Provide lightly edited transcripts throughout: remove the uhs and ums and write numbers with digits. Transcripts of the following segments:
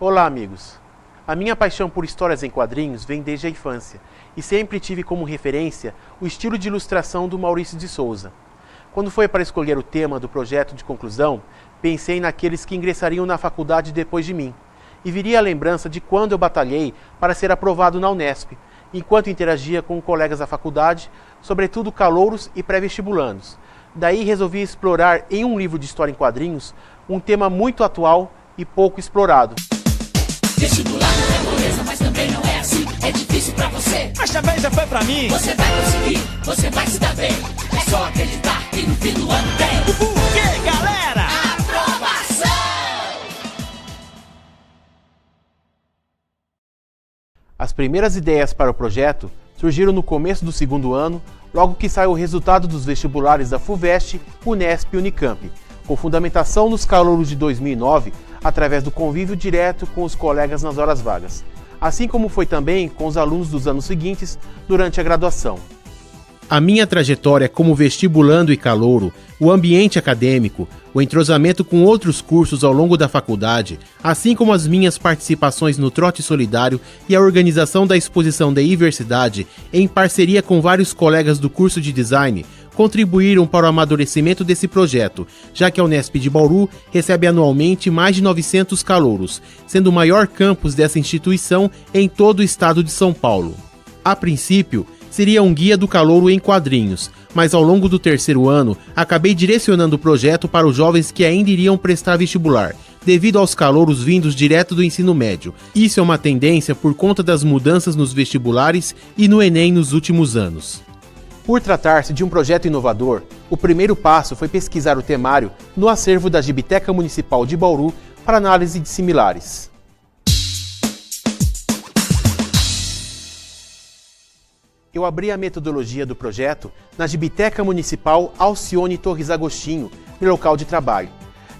Olá, amigos! A minha paixão por histórias em quadrinhos vem desde a infância e sempre tive como referência o estilo de ilustração do Maurício de Souza. Quando foi para escolher o tema do projeto de conclusão, pensei naqueles que ingressariam na faculdade depois de mim e viria a lembrança de quando eu batalhei para ser aprovado na Unesp, enquanto interagia com colegas da faculdade, sobretudo calouros e pré-vestibulandos. Daí resolvi explorar em um livro de história em quadrinhos um tema muito atual e pouco explorado. Vestibular não é moleza, mas também não é assim. É difícil pra você, mas também já foi pra mim. Você vai conseguir, você vai se dar bem. É só acreditar que no fim do ano tem. O quê, galera? Aprovação! As primeiras ideias para o projeto surgiram no começo do segundo ano, logo que saiu o resultado dos vestibulares da FUVEST, Unesp e Unicamp, com fundamentação nos calouros de 2009, através do convívio direto com os colegas nas horas vagas, assim como foi também com os alunos dos anos seguintes durante a graduação. A minha trajetória como vestibulando e calouro, o ambiente acadêmico, o entrosamento com outros cursos ao longo da faculdade, assim como as minhas participações no Trote Solidário e a organização da exposição da Iversidade, em parceria com vários colegas do curso de design, contribuíram para o amadurecimento desse projeto, já que a Unesp de Bauru recebe anualmente mais de 900 calouros, sendo o maior campus dessa instituição em todo o estado de São Paulo. A princípio, seria um guia do calouro em quadrinhos, mas ao longo do terceiro ano, acabei direcionando o projeto para os jovens que ainda iriam prestar vestibular, devido aos calouros vindos direto do ensino médio. Isso é uma tendência por conta das mudanças nos vestibulares e no Enem nos últimos anos. Por tratar-se de um projeto inovador, o primeiro passo foi pesquisar o temário no acervo da Gibiteca Municipal de Bauru para análise de similares. Eu abri a metodologia do projeto na Gibiteca Municipal Alcione Torres Agostinho, meu local de trabalho.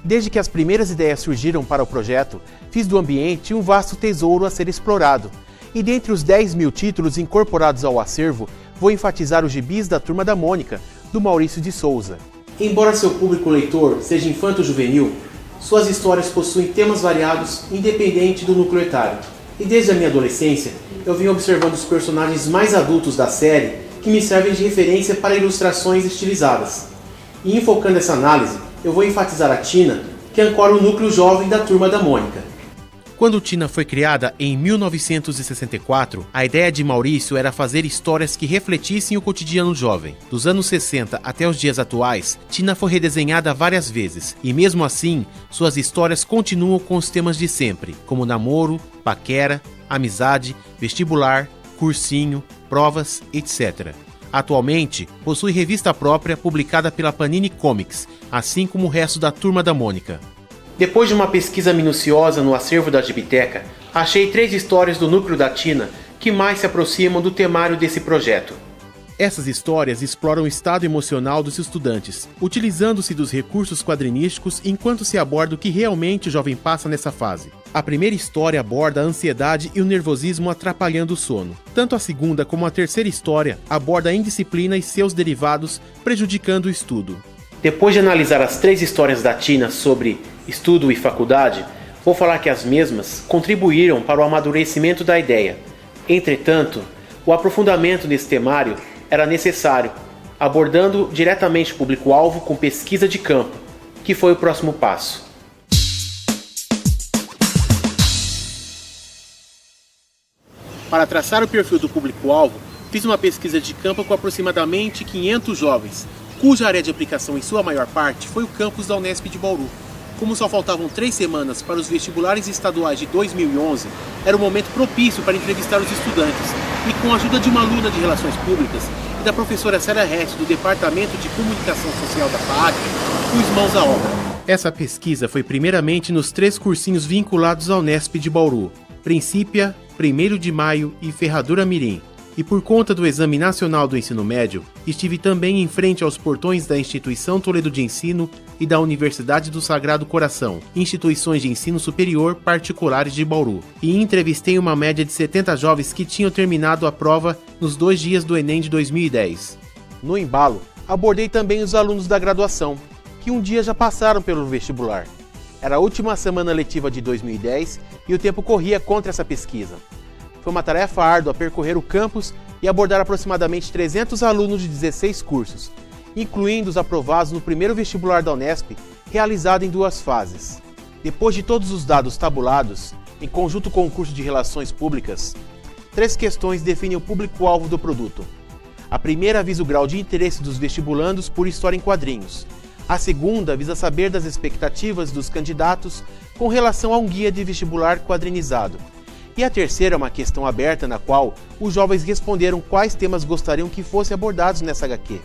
Desde que as primeiras ideias surgiram para o projeto, fiz do ambiente um vasto tesouro a ser explorado. E dentre os 10 mil títulos incorporados ao acervo, vou enfatizar os gibis da Turma da Mônica, do Maurício de Souza. Embora seu público leitor seja infanto-juvenil, suas histórias possuem temas variados, independente do núcleo etário. E desde a minha adolescência, eu vim observando os personagens mais adultos da série que me servem de referência para ilustrações estilizadas. E enfocando essa análise, eu vou enfatizar a Tina, que ancora o núcleo jovem da Turma da Mônica. Quando Tina foi criada em 1964, a ideia de Maurício era fazer histórias que refletissem o cotidiano jovem. Dos anos 60 até os dias atuais, Tina foi redesenhada várias vezes, e mesmo assim, suas histórias continuam com os temas de sempre, como namoro, paquera, amizade, vestibular, cursinho, provas, etc. Atualmente, possui revista própria publicada pela Panini Comics, assim como o resto da Turma da Mônica. Depois de uma pesquisa minuciosa no acervo da Gibiteca, achei 3 histórias do núcleo da Tina que mais se aproximam do temário desse projeto. Essas histórias exploram o estado emocional dos estudantes, utilizando-se dos recursos quadrinísticos enquanto se aborda o que realmente o jovem passa nessa fase. A primeira história aborda a ansiedade e o nervosismo atrapalhando o sono. Tanto a segunda como a terceira história aborda a indisciplina e seus derivados, prejudicando o estudo. Depois de analisar as 3 histórias da Tina sobre estudo e faculdade, vou falar que as mesmas contribuíram para o amadurecimento da ideia. Entretanto, o aprofundamento nesse temário era necessário, abordando diretamente o público-alvo com pesquisa de campo, que foi o próximo passo. Para traçar o perfil do público-alvo, fiz uma pesquisa de campo com aproximadamente 500 jovens, cuja área de aplicação em sua maior parte foi o campus da Unesp de Bauru. Como só faltavam 3 semanas para os vestibulares estaduais de 2011, era o momento propício para entrevistar os estudantes, e com a ajuda de uma aluna de Relações Públicas e da professora Célia Rett do Departamento de Comunicação Social da FAAC, pus mãos à obra. Essa pesquisa foi primeiramente nos 3 cursinhos vinculados à Unesp de Bauru, Princípia, 1º de Maio e Ferradura Mirim. E por conta do Exame Nacional do Ensino Médio, estive também em frente aos portões da Instituição Toledo de Ensino e da Universidade do Sagrado Coração, instituições de ensino superior particulares de Bauru, e entrevistei uma média de 70 jovens que tinham terminado a prova nos 2 dias do Enem de 2010. No embalo, abordei também os alunos da graduação, que um dia já passaram pelo vestibular. Era a última semana letiva de 2010 e o tempo corria contra essa pesquisa. Foi uma tarefa árdua percorrer o campus e abordar aproximadamente 300 alunos de 16 cursos, incluindo os aprovados no primeiro vestibular da Unesp, realizado em 2 fases. Depois de todos os dados tabulados, em conjunto com o curso de Relações Públicas, 3 questões definem o público-alvo do produto. A primeira visa o grau de interesse dos vestibulandos por história em quadrinhos. A segunda visa saber das expectativas dos candidatos com relação a um guia de vestibular quadrinizado. E a terceira é uma questão aberta na qual os jovens responderam quais temas gostariam que fossem abordados nessa HQ.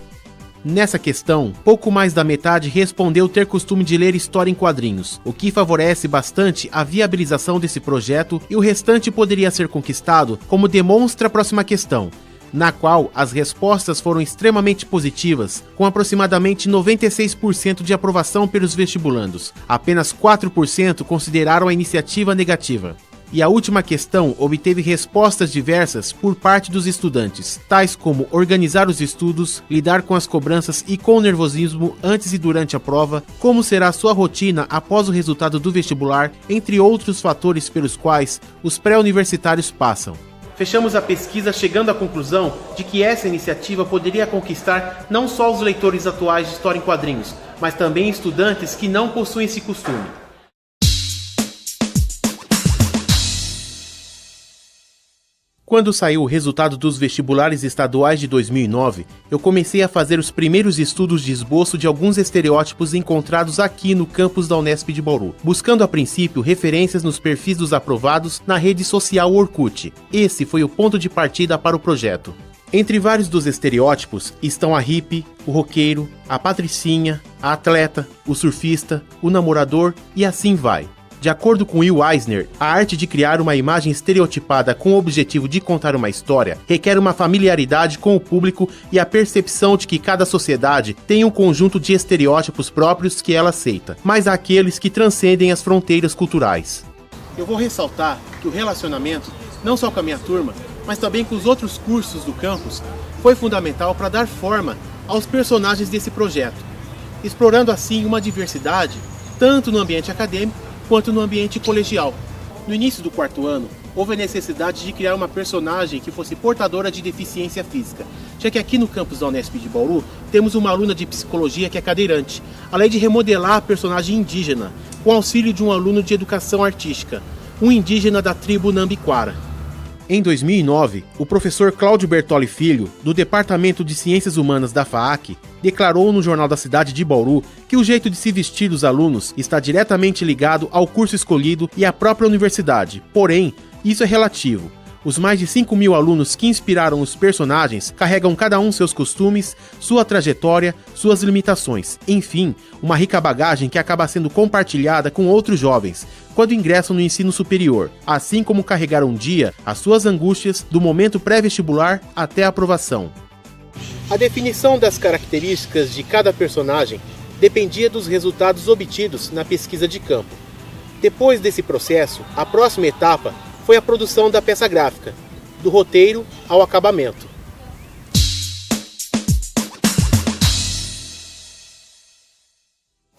Nessa questão, pouco mais da metade respondeu ter costume de ler história em quadrinhos, o que favorece bastante a viabilização desse projeto, e o restante poderia ser conquistado, como demonstra a próxima questão, na qual as respostas foram extremamente positivas, com aproximadamente 96% de aprovação pelos vestibulandos. Apenas 4% consideraram a iniciativa negativa. E a última questão obteve respostas diversas por parte dos estudantes, tais como organizar os estudos, lidar com as cobranças e com o nervosismo antes e durante a prova, como será sua rotina após o resultado do vestibular, entre outros fatores pelos quais os pré-universitários passam. Fechamos a pesquisa chegando à conclusão de que essa iniciativa poderia conquistar não só os leitores atuais de história em quadrinhos, mas também estudantes que não possuem esse costume. Quando saiu o resultado dos vestibulares estaduais de 2009, eu comecei a fazer os primeiros estudos de esboço de alguns estereótipos encontrados aqui no campus da Unesp de Bauru, buscando a princípio referências nos perfis dos aprovados na rede social Orkut. Esse foi o ponto de partida para o projeto. Entre vários dos estereótipos estão a hippie, o roqueiro, a patricinha, a atleta, o surfista, o namorador e assim vai. De acordo com Will Eisner, a arte de criar uma imagem estereotipada com o objetivo de contar uma história requer uma familiaridade com o público e a percepção de que cada sociedade tem um conjunto de estereótipos próprios que ela aceita, mas há aqueles que transcendem as fronteiras culturais. Eu vou ressaltar que o relacionamento, não só com a minha turma, mas também com os outros cursos do campus, foi fundamental para dar forma aos personagens desse projeto, explorando assim uma diversidade tanto no ambiente acadêmico quanto no ambiente colegial. No início do 4º ano, houve a necessidade de criar uma personagem que fosse portadora de deficiência física, já que aqui no campus da Unesp de Bauru temos uma aluna de psicologia que é cadeirante, além de remodelar a personagem indígena, com auxílio de um aluno de educação artística, um indígena da tribo Nambiquara. Em 2009, o professor Cláudio Bertoli Filho, do Departamento de Ciências Humanas da FAAC, declarou no Jornal da Cidade de Bauru que o jeito de se vestir dos alunos está diretamente ligado ao curso escolhido e à própria universidade. Porém, isso é relativo. Os mais de 5.000 alunos que inspiraram os personagens carregam cada um seus costumes, sua trajetória, suas limitações. Enfim, uma rica bagagem que acaba sendo compartilhada com outros jovens quando ingressam no ensino superior, assim como carregar um dia as suas angústias do momento pré-vestibular até a aprovação. A definição das características de cada personagem dependia dos resultados obtidos na pesquisa de campo. Depois desse processo, a próxima etapa foi a produção da peça gráfica, do roteiro ao acabamento.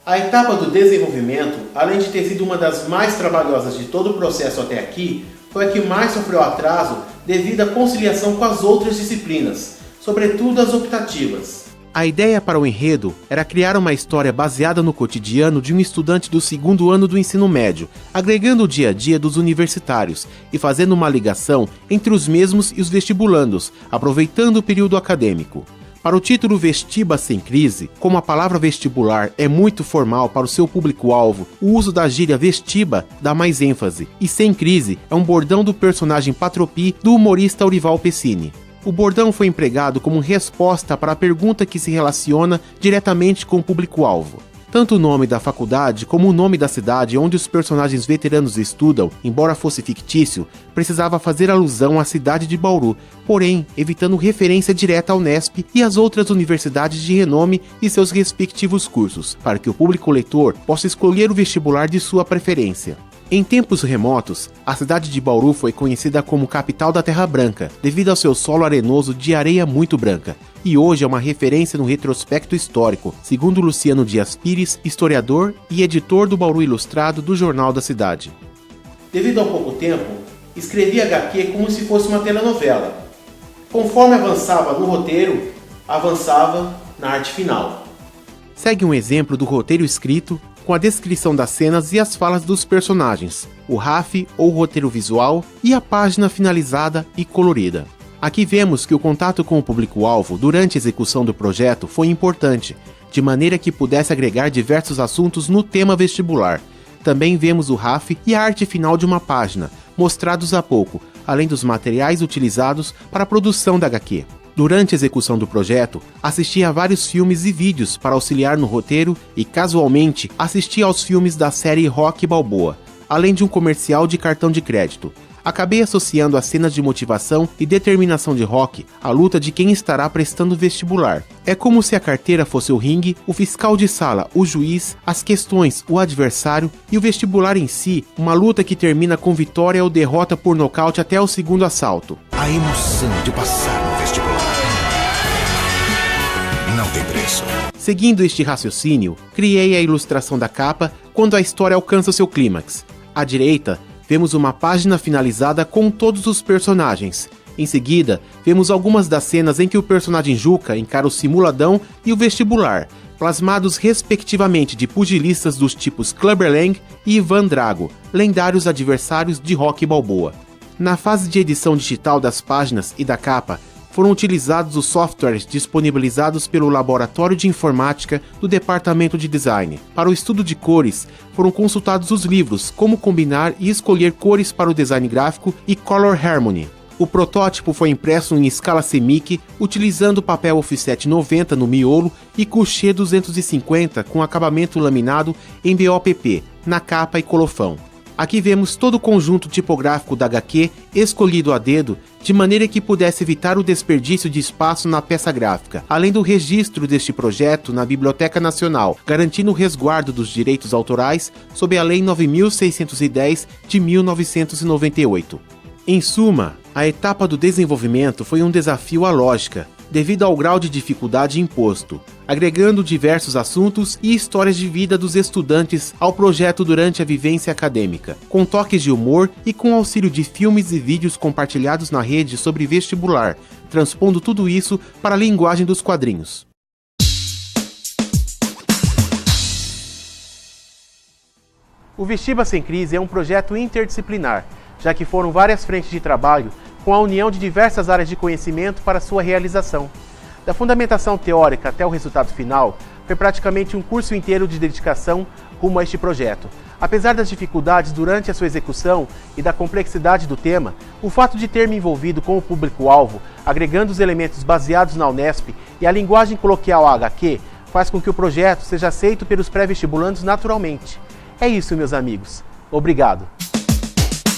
A etapa do desenvolvimento, além de ter sido uma das mais trabalhosas de todo o processo até aqui, foi a que mais sofreu atraso devido à conciliação com as outras disciplinas, sobretudo as optativas. A ideia para o enredo era criar uma história baseada no cotidiano de um estudante do 2º ano do ensino médio, agregando o dia a dia dos universitários e fazendo uma ligação entre os mesmos e os vestibulandos, aproveitando o período acadêmico. Para o título Vestiba Sem Crise, como a palavra vestibular é muito formal para o seu público-alvo, o uso da gíria vestiba dá mais ênfase, e Sem Crise é um bordão do personagem Patropi do humorista Aurival Pessini. O bordão foi empregado como resposta para a pergunta que se relaciona diretamente com o público-alvo. Tanto o nome da faculdade como o nome da cidade onde os personagens veteranos estudam, embora fosse fictício, precisava fazer alusão à cidade de Bauru, porém evitando referência direta à Unesp e às outras universidades de renome e seus respectivos cursos, para que o público leitor possa escolher o vestibular de sua preferência. Em tempos remotos, a cidade de Bauru foi conhecida como capital da Terra Branca, devido ao seu solo arenoso de areia muito branca, e hoje é uma referência no retrospecto histórico, segundo Luciano Dias Pires, historiador e editor do Bauru Ilustrado do Jornal da Cidade. Devido ao pouco tempo, escrevi HQ como se fosse uma telenovela. Conforme avançava no roteiro, avançava na arte final. Segue um exemplo do roteiro escrito, com a descrição das cenas e as falas dos personagens, o RAF ou roteiro visual e a página finalizada e colorida. Aqui vemos que o contato com o público-alvo durante a execução do projeto foi importante, de maneira que pudesse agregar diversos assuntos no tema vestibular. Também vemos o RAF e a arte final de uma página, mostrados há pouco, além dos materiais utilizados para a produção da HQ. Durante a execução do projeto, assisti a vários filmes e vídeos para auxiliar no roteiro e, casualmente, assisti aos filmes da série Rocky Balboa, além de um comercial de cartão de crédito. Acabei associando as cenas de motivação e determinação de Rocky à luta de quem estará prestando vestibular. É como se a carteira fosse o ringue, o fiscal de sala, o juiz, as questões, o adversário e o vestibular em si, uma luta que termina com vitória ou derrota por nocaute até o segundo assalto. A emoção de passar no vestibular não tem preço. Seguindo este raciocínio, criei a ilustração da capa quando a história alcança seu clímax. À direita, vemos uma página finalizada com todos os personagens. Em seguida, vemos algumas das cenas em que o personagem Juca encara o simuladão e o vestibular, plasmados respectivamente de pugilistas dos tipos Clubber Lang e Ivan Drago, lendários adversários de Rocky Balboa. Na fase de edição digital das páginas e da capa, foram utilizados os softwares disponibilizados pelo Laboratório de Informática do Departamento de Design. Para o estudo de cores, foram consultados os livros Como Combinar e Escolher Cores para o Design Gráfico e Color Harmony. O protótipo foi impresso em escala CMYK, utilizando papel offset 90 no miolo e couché 250 com acabamento laminado em BOPP, na capa e colofão. Aqui vemos todo o conjunto tipográfico da HQ escolhido a dedo, de maneira que pudesse evitar o desperdício de espaço na peça gráfica, além do registro deste projeto na Biblioteca Nacional, garantindo o resguardo dos direitos autorais sob a Lei 9.610 de 1998. Em suma, a etapa do desenvolvimento foi um desafio à lógica, devido ao grau de dificuldade imposto, agregando diversos assuntos e histórias de vida dos estudantes ao projeto durante a vivência acadêmica, com toques de humor e com auxílio de filmes e vídeos compartilhados na rede sobre vestibular, transpondo tudo isso para a linguagem dos quadrinhos. O Vestiba Sem Crise é um projeto interdisciplinar, já que foram várias frentes de trabalho com a união de diversas áreas de conhecimento para sua realização. Da fundamentação teórica até o resultado final, foi praticamente um curso inteiro de dedicação rumo a este projeto. Apesar das dificuldades durante a sua execução e da complexidade do tema, o fato de ter me envolvido com o público-alvo, agregando os elementos baseados na Unesp e a linguagem coloquial HQ, faz com que o projeto seja aceito pelos pré-vestibulandos naturalmente. É isso, meus amigos. Obrigado.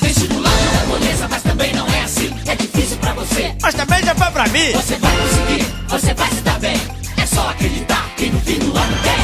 Vestibular não é moleza, mas também não é assim. É difícil pra você, Mas também já foi pra mim. você vai conseguir, você vai se dar bem. É só acreditar que no fim do ano tem.